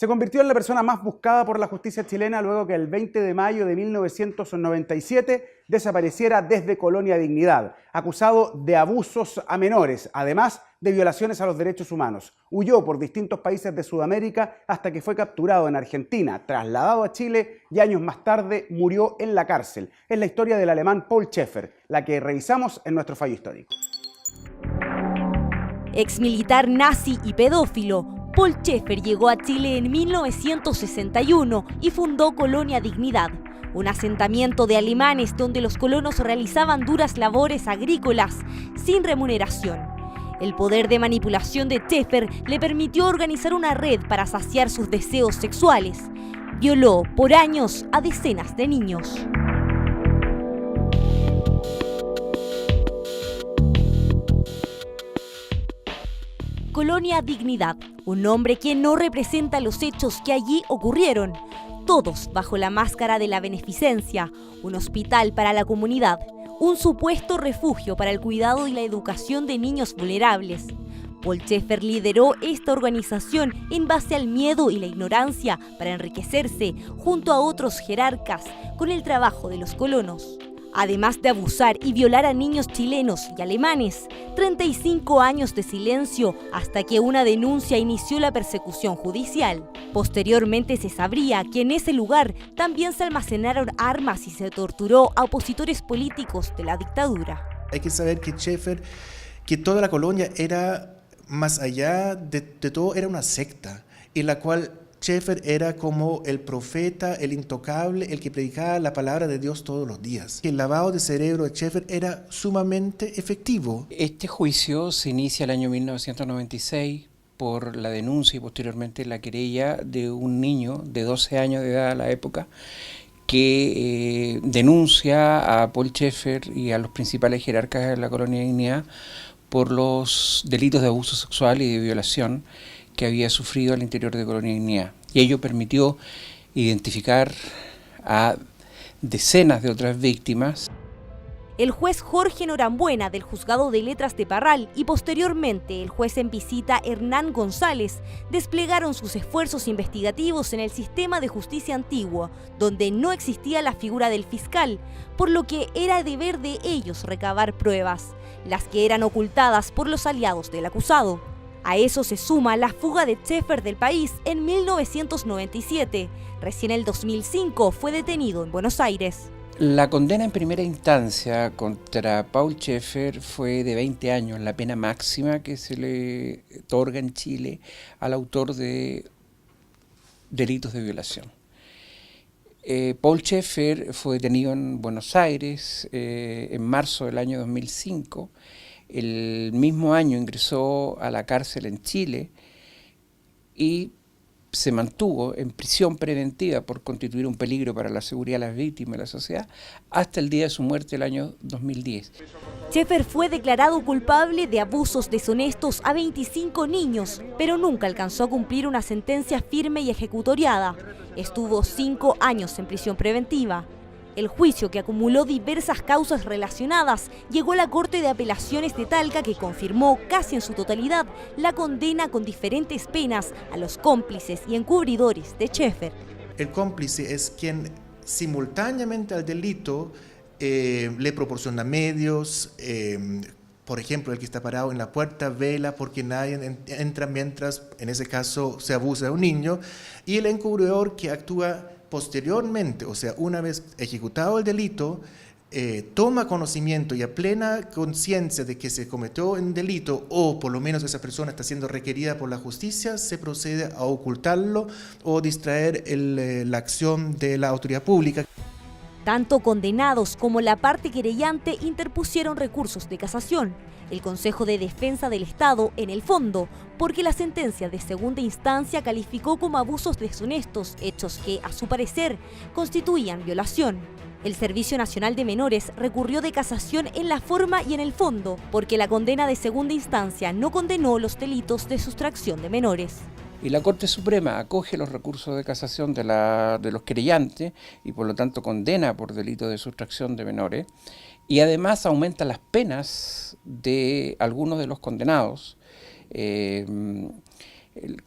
Se convirtió en la persona más buscada por la justicia chilena luego que el 20 de mayo de 1997 desapareciera desde Colonia Dignidad, acusado de abusos a menores, además de violaciones a los derechos humanos. Huyó por distintos países de Sudamérica hasta que fue capturado en Argentina, trasladado a Chile y años más tarde murió en la cárcel. Es la historia del alemán Paul Schaeffer, la que revisamos en nuestro fallo histórico. Exmilitar nazi y pedófilo, Paul Schaeffer llegó a Chile en 1961 y fundó Colonia Dignidad, un asentamiento de alemanes donde los colonos realizaban duras labores agrícolas sin remuneración. El poder de manipulación de Schaeffer le permitió organizar una red para saciar sus deseos sexuales. Violó por años a decenas de niños. Colonia Dignidad, un nombre que no representa los hechos que allí ocurrieron, todos bajo la máscara de la beneficencia, un hospital para la comunidad, un supuesto refugio para el cuidado y la educación de niños vulnerables. Paul Schaeffer lideró esta organización en base al miedo y la ignorancia para enriquecerse junto a otros jerarcas con el trabajo de los colonos. Además de abusar y violar a niños chilenos y alemanes, 35 años de silencio hasta que una denuncia inició la persecución judicial. Posteriormente se sabría que en ese lugar también se almacenaron armas y se torturó a opositores políticos de la dictadura. Hay que saber que Schaeffer, que toda la colonia era, más allá de todo, era una secta, en la cual Schaeffer era como el profeta, el intocable, el que predicaba la palabra de Dios todos los días. El lavado de cerebro de Schaeffer era sumamente efectivo. Este juicio se inicia el año 1996 por la denuncia y posteriormente la querella de un niño de 12 años de edad a la época que denuncia a Paul Schaeffer y a los principales jerarcas de la Colonia Dignidad por los delitos de abuso sexual y de violación que había sufrido al interior de Colonia Dignidad. Y ello permitió identificar a decenas de otras víctimas. El juez Jorge Norambuena del Juzgado de Letras de Parral y posteriormente el juez en visita Hernán González desplegaron sus esfuerzos investigativos en el sistema de justicia antiguo, donde no existía la figura del fiscal, por lo que era deber de ellos recabar pruebas, las que eran ocultadas por los aliados del acusado. A eso se suma la fuga de Schaeffer del país en 1997. Recién en 2005 fue detenido en Buenos Aires. La condena en primera instancia contra Paul Schaeffer fue de 20 años, la pena máxima que se le otorga en Chile al autor de delitos de violación. Paul Schaeffer fue detenido en Buenos Aires en marzo del año 2005. El mismo año ingresó a la cárcel en Chile y se mantuvo en prisión preventiva por constituir un peligro para la seguridad de las víctimas y la sociedad hasta el día de su muerte, el año 2010. Schaeffer fue declarado culpable de abusos deshonestos a 25 niños, pero nunca alcanzó a cumplir una sentencia firme y ejecutoriada. Estuvo 5 años en prisión preventiva. El juicio, que acumuló diversas causas relacionadas, llegó a la Corte de Apelaciones de Talca, que confirmó casi en su totalidad la condena con diferentes penas a los cómplices y encubridores de Schaeffer. El cómplice es quien simultáneamente al delito le proporciona medios, por ejemplo, el que está parado en la puerta vela porque nadie entra mientras, en ese caso, se abusa de un niño, y el encubridor que actúa posteriormente, o sea, una vez ejecutado el delito, toma conocimiento y a plena conciencia de que se cometió un delito o por lo menos esa persona está siendo requerida por la justicia, se procede a ocultarlo o distraer la acción de la autoridad pública. Tanto condenados como la parte querellante interpusieron recursos de casación. El Consejo de Defensa del Estado, en el fondo, porque la sentencia de segunda instancia calificó como abusos deshonestos hechos que, a su parecer, constituían violación. El Servicio Nacional de Menores recurrió de casación en la forma y en el fondo, porque la condena de segunda instancia no condenó los delitos de sustracción de menores. Y la Corte Suprema acoge los recursos de casación de los querellantes y por lo tanto condena por delito de sustracción de menores. Y además aumenta las penas de algunos de los condenados, que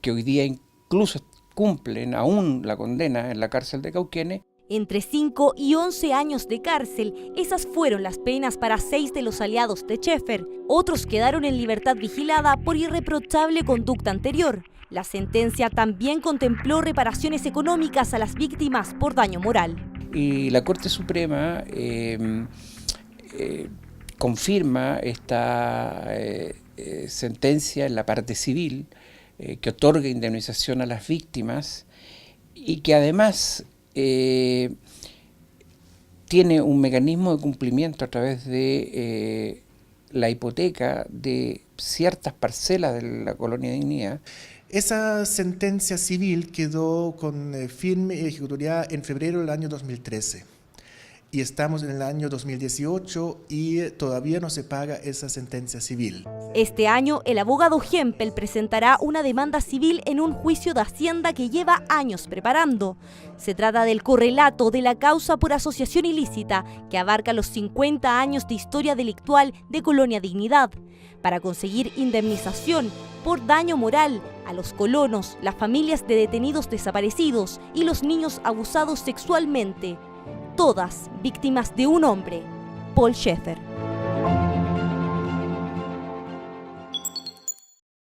hoy día incluso cumplen aún la condena en la cárcel de Cauquenes. Entre 5 y 11 años de cárcel, esas fueron las penas para 6 de los aliados de Schaeffer. Otros quedaron en libertad vigilada por irreprochable conducta anterior. La sentencia también contempló reparaciones económicas a las víctimas por daño moral. Y la Corte Suprema confirma esta sentencia en la parte civil, que otorga indemnización a las víctimas y que además tiene un mecanismo de cumplimiento a través de la hipoteca de ciertas parcelas de la Colonia Dignidad. Esa sentencia civil quedó con firme y ejecutoriedad en febrero del año 2013. Y estamos en el año 2018 y todavía no se paga esa sentencia civil. Este año, el abogado Hempel presentará una demanda civil en un juicio de Hacienda que lleva años preparando. Se trata del correlato de la causa por asociación ilícita que abarca los 50 años de historia delictual de Colonia Dignidad, para conseguir indemnización por daño moral a los colonos, las familias de detenidos desaparecidos y los niños abusados sexualmente. Todas víctimas de un hombre, Paul Schaeffer.